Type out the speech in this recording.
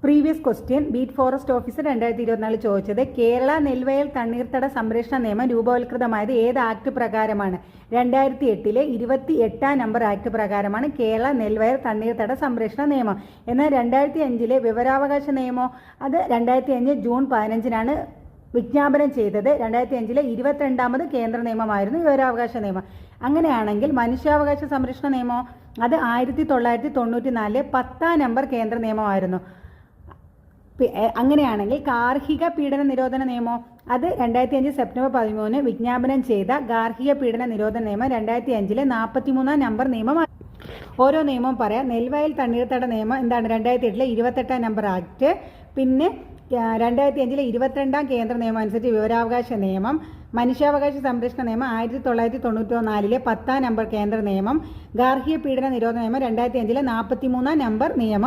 Previous question beat forest officer 2024 ചോദിച്ചത് കേരള നെൽവയൽ തണ്ണീർത്തട സംരക്ഷണ നിയമം രൂപവത്കൃതമായത് ഏത് ആക്ട് പ്രകാരമാണ്? 2008 28 നമ്പർ ആക്ട് പ്രകാരമാണ് കേരള നെൽവയൽ തണ്ണീർത്തട സംരക്ഷണ നിയമം. എന്നാൽ 2005 വിവരാവകാശ നിയമമോ അത് 2005 ജൂൺ 15 വിജ്ഞാപനം ചെയ്തത്. 2005 22ാമത് കേന്ദ്ര നിയമമായിരുന്നു വിവരാവകാശ നിയമം. അങ്ങനെയാണെങ്കിൽ മനുഷ്യാവകാശ സംരക്ഷണ നിയമമോ അത് 1994 10 നമ്പർ കേന്ദ്ര നിയമമായിരുന്നു. അങ്ങനെയാണെങ്കിൽ ഗാർഹിക പീഡന നിരോധന നിയമമോ അത് 2005 സെപ്റ്റംബർ 13 വിജ്ഞാപനം ചെയ്ത ഗാർഹിക പീഡന നിരോധന നിയമം 2005 43 നമ്പർ നിയമമാണ്. ഓരോ നിയമവും പറയാം. നെൽവയൽ തണ്ണീർത്തട നിയമം എന്താണ്? 2008 28 നമ്പർ ആക്ട്. പിന്നെ 2005 22ാം കേന്ദ്ര നിയമം അനുസരിച്ച് വിവരാവകാശ നിയമം. മനുഷ്യാവകാശ സംരക്ഷണ നിയമം 1994 10 നമ്പർ കേന്ദ്ര നിയമം. ഗാർഹിക പീഡന നിരോധന നിയമം 2005 43 നമ്പർ നിയമം.